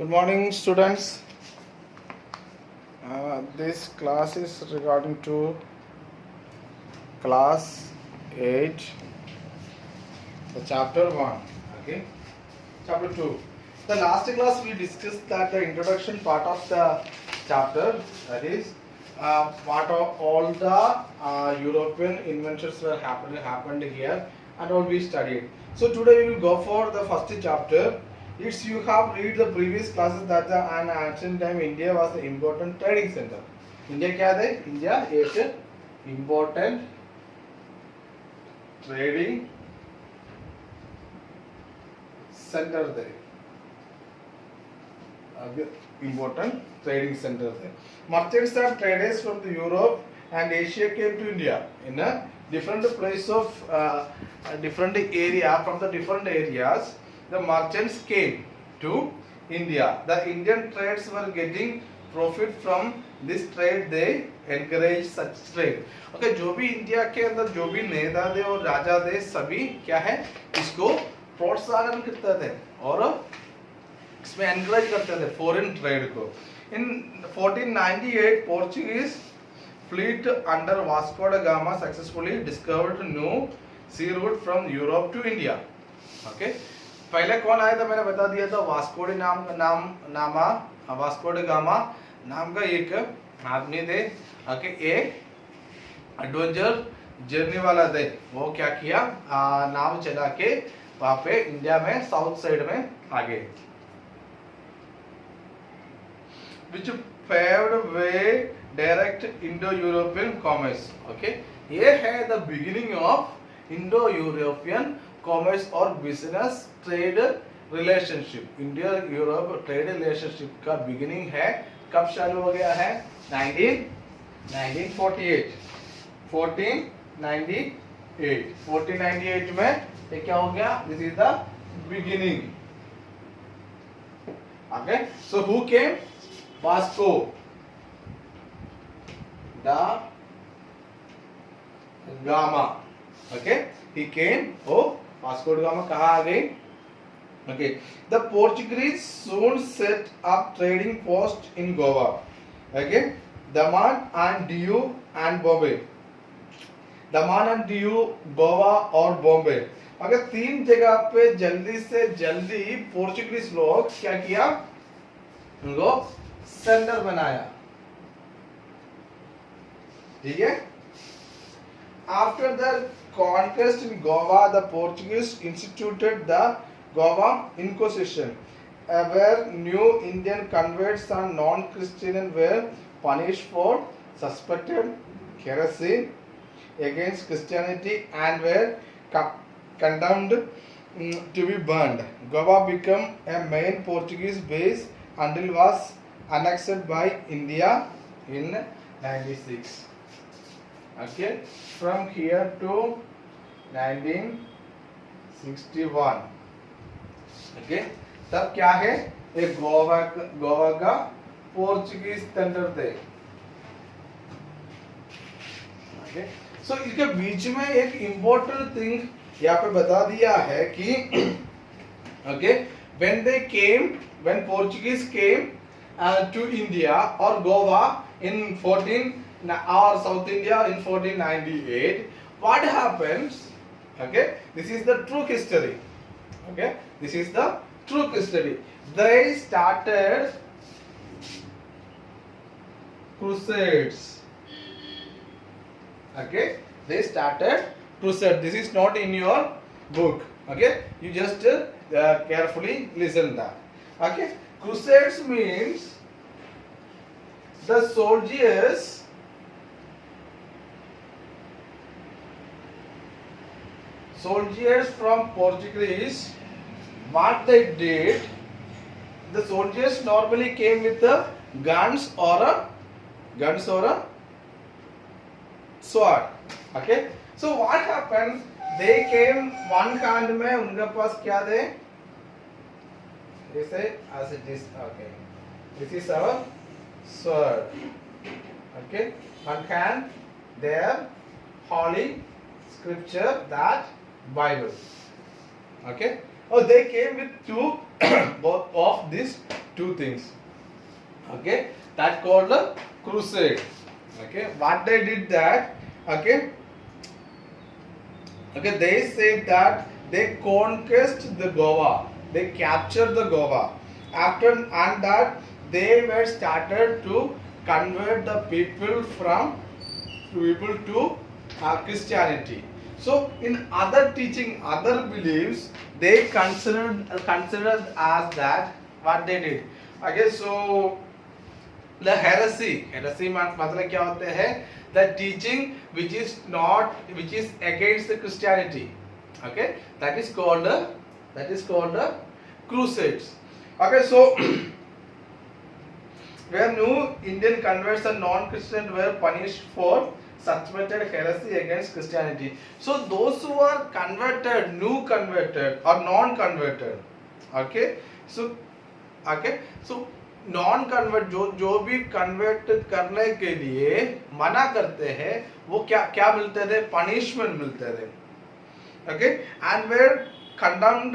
Good morning, students. This class is regarding to class 8, the chapter 1. Okay, chapter 2. The last class we discussed that the introduction part of the chapter, that is what are all the European inventions were happened here, and all we studied. So today we will go for the first chapter. It's you have read the previous classes that an ancient time India was the important trading center. India क्या है? India एक important trading center थे. Important trading center थे. Merchants and traders from the Europe and Asia came to India in a different place of different area. From the different areas, the merchants came to India. The Indian traders were getting profit from this trade. They encourage such trade. Okay, जो भी India के अंदर जो भी नेता थे और राजा थे सभी क्या है इसको प्रोत्साहन करते थे और इसमें एनकरेज करते थे फॉरेन ट्रेड को. In 1498 Portuguese fleet under Vasco da Gama successfully discovered new sea route from Europe to India. Okay, पहले कौन आया था मैंने बता दिया था. वास्को डे गामा नाम का एक आदमी थे. ओके, एक एडवेंचर जर्नी वाला थे. वो क्या किया, नाव चला के वहां पे इंडिया में साउथ साइड में आ गए. which paved way direct Indo-European commerce. Okay, ये है the beginning of Indo-European commerce or business trade relationship. India-Europe trade relationship का beginning है. कब चालू हो गया है? 1948. 1498 में ये क्या हो गया? This is the beginning. Okay, so who came? Vasco da Gama. Okay, he came. Oh, Vasco da Gama कहाँ आ गई? Okay, the Portuguese soon set up trading posts in Goa. Okay, Daman and Diu and Bombay. Daman and Diu, Goa और बॉम्बे. अगर तीन जगह पे जल्दी से जल्दी पोर्चुगीज लोग क्या किया, उनको सेंटर बनाया. ठीक है. After the conquest in Goa, the Portuguese instituted the Goa Inquisition, where new Indian converts and non-Christian were punished for suspected heresy against Christianity and were condemned to be burned. Goa became a main Portuguese base until it was annexed by India in 96. Okay, from here to 1961. Okay, तब क्या है, एक गोवा का Portuguese centre थे. Okay, so इसके बीच में एक important thing यहाँ पे बता दिया है कि okay, when Portuguese came to India or Goa in 14 or South India in 1498, what happens? Okay, this is the true history. Okay, this is the true history. They started crusades. Okay, they started crusade. This is not in your book. Okay, you just carefully listen that. Okay, crusades means the soldiers from Portuguese, what they did, the soldiers normally came with the guns or a sword. Okay, so what happened, they came one hand में उनके पास क्या थे, जैसे as it is. Okay, this is our sword. Okay, one hand their holy scripture, that Bible. Okay, oh, they came with two both of this two things. Okay, that called the crusade. Okay, what they did that, okay, they said that they conquest the Goa, they captured the Goa. After and that they were started to convert the people to Christianity. So in other teaching, other beliefs, they considered as that what they did. Okay, so the heresy मतलब क्या होते हैं? The teaching which is against the Christianity. Okay, that is called the crusades. Okay, so where new Indian converts and non-Christians were punished for suspected heresy against Christianity. So those who are converted, new converted or non-converted, okay, so non convert जो भी convert करने के लिए मना करते हैं वो क्या मिलते थे? पनिशमेंट मिलते थे. Okay, and were condemned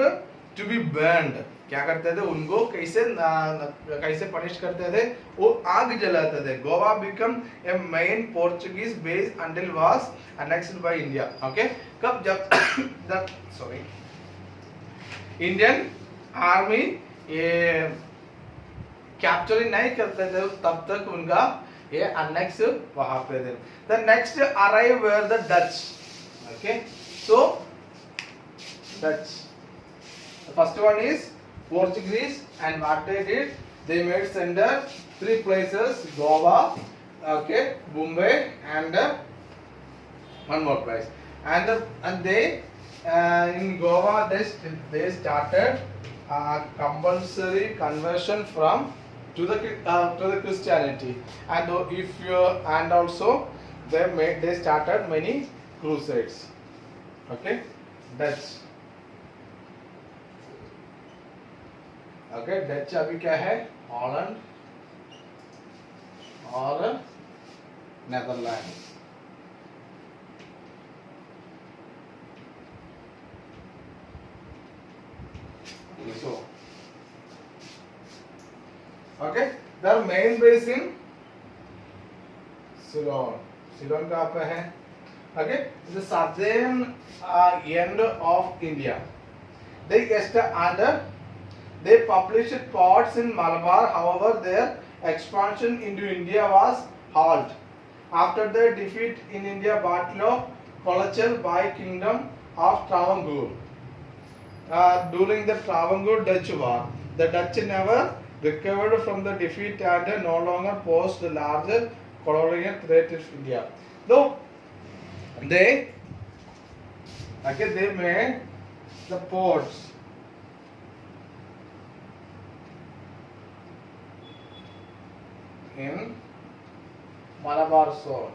to be burned. क्या करते थे? उनको कैसे पनिश करते थे? वो आग जलाते थे. Goa become a main Portuguese base until was annexed by India. Okay, कब? जब इंडियन आर्मी ये कैप्चरिंग नहीं करते थे तब तक उनका ये अनेक्स वहां पे थे. The next arrive were the Dutch. Okay, so Dutch, the first one is Portuguese, and what they did, they made center 3 places: Goa, okay, Bombay, and one more place. And they in Goa they started compulsory conversion to the Christianity, and also they started many crusades. Okay, Dutch. Okay, Dutch अभी क्या है? Holland और Netherlands. So, okay, their main base in Ceylon. Ceylon कहाँ पे है? Okay, the southern end of India. They published pods in Malabar. However, their expansion into India was halted after their defeat in India, Battle of Colachel by Kingdom of Travancore. During the Travancore Dutch War, the Dutch never recovered from the defeat and no longer posed a larger colonial threat to India. Though they made the ports in Malabar zone.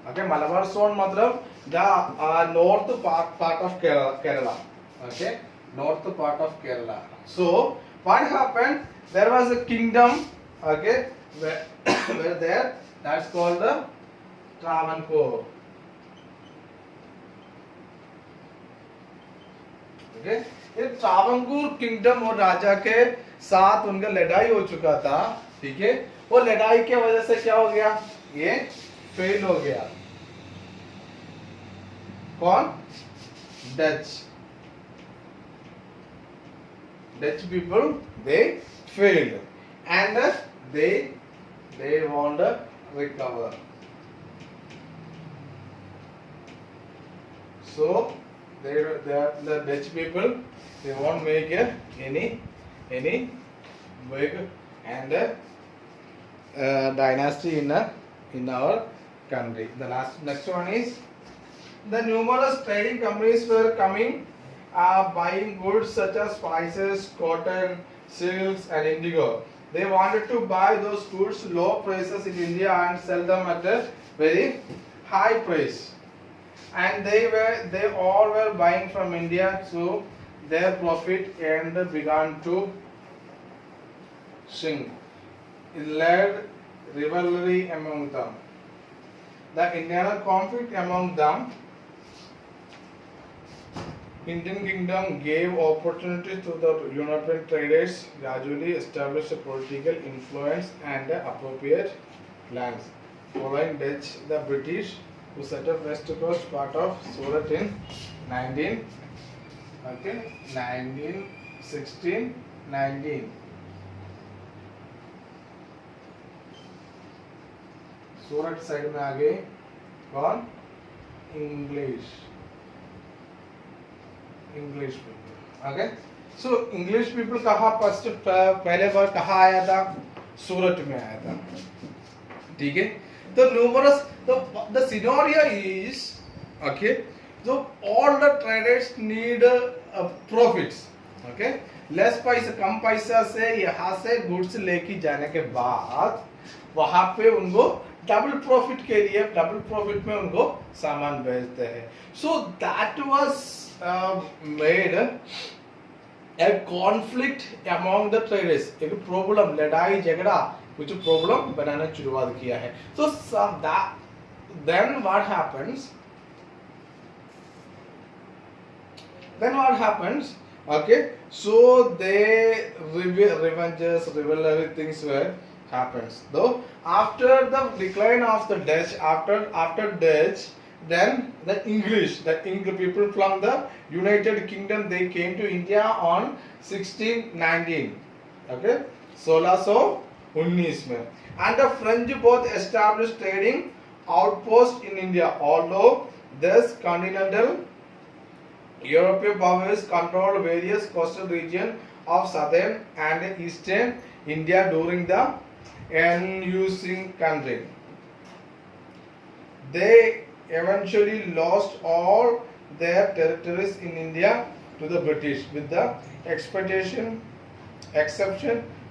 Okay, Malabar zone मतलब the north part of Kerala. Okay, north part of Kerala. So what happened? There was a kingdom. Okay, where there, that's called the Travancore. Okay, ये ट्रावंकूर kingdom और राजा के साथ उनका लड़ाई हो चुका था. ठीक है, वो लड़ाई के वजह से क्या हो गया? ये फेल हो गया. कौन? Dutch people, they failed and they want to recover. So the Dutch people, they won't make any big and dynasty in our country. The next one is the numerous trading companies were coming, buying goods such as spices, cotton, silks, and indigo. They wanted to buy those goods low prices in India and sell them at a very high price. And they all were buying from India, so their profit and began to sink. It led rivalry among them. The internal conflict among them Indian kingdom gave opportunities to the European traders, gradually established a political influence and appropriate lands. Following Dutch, the British, who set up west coast part of Surat in 1919. Surat side में आ गए कौन? English people. Okay, so English people कहाँ first पहले बार कहाँ आया था? सूरत में आया था. ठीक है, तो numerous the scenario is okay, so all the traders need profits. Okay, less पैसा कम पैसा से यहाँ से गुड्स लेके जाने के बाद वहां पे उनको डबल प्रॉफिट के लिए डबल प्रॉफिट में उनको सामान बेचते हैं. So that was made a conflict among the traders. एक प्रॉब्लम, लड़ाई झगड़ा कुछ प्रॉब्लम बनाना शुरुआत किया है. सो then what happens? Okay, so they rivalry things were happens. Though after the decline of the Dutch, after Dutch, then the English people from the United Kingdom, they came to India on 1619. Okay, 1619 में, and the French both established trading outpost in India, although this continental European powers controlled various coastal regions of southern and eastern India during the ensuing country. They eventually lost all their territories in India to the British, with the exception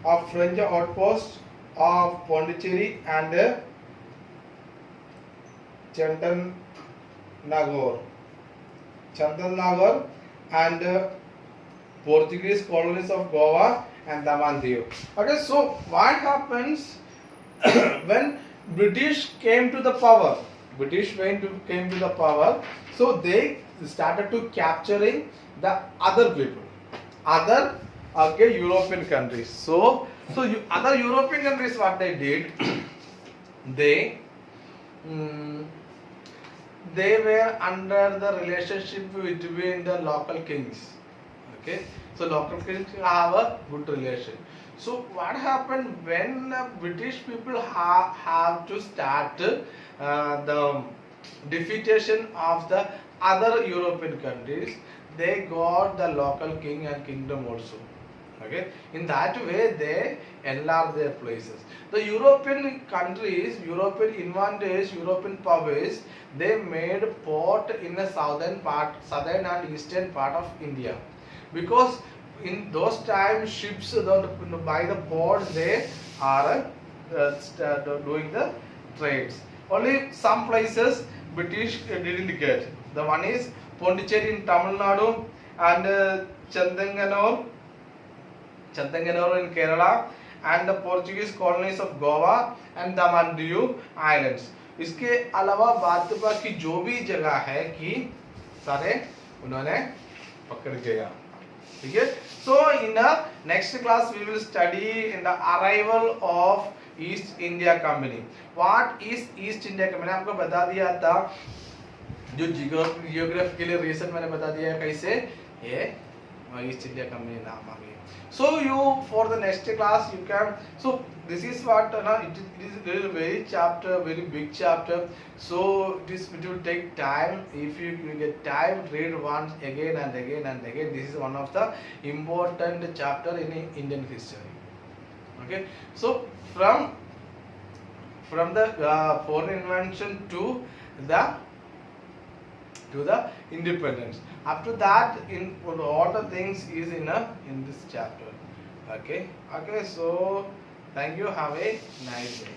of French outposts of Pondicherry and Chandannagar and Portuguese colonies of Goa and Daman Diu. Okay, so what happens when British came to the power? So they started to capturing the other people, other European countries. So other European countries, what they did, they were under the relationship between the local kings. Okay, so local kings have a good relation. So what happened when British people have to start the defeation of the other European countries? They got the local king and kingdom also. Okay, in that way they enlarge their places. The European countries, European invaders, European powers, they made port in the southern and eastern part of India, because in those times ships by the port they are doing the trades. Only some places British didn't get. The one is Pondicherry in Tamil Nadu and Chandanganore in Kerala, and the Portuguese colonies of Goa and Daman Diu Islands. इसके अलावा बाकी जो भी जगह है कि सारे उन्होंने पकड़ गया. ठीक है, so in the next class we will study in the arrival of East India Company. What is East India Company? मैंने आपको बता दिया था, जो जियोग्राफिकली रीजन मैंने बता दिया है कैसे ये ईस्ट इंडिया कंपनी नाम आ गई. So you, for the next class you can, so this is what it is very big chapter, so it will take time. If you get time, read once again and again and again. This is one of the important chapter in Indian history. Okay, so from the foreign invention to the independence. After that, in all the things is in this chapter. Okay, so thank you. Have a nice day.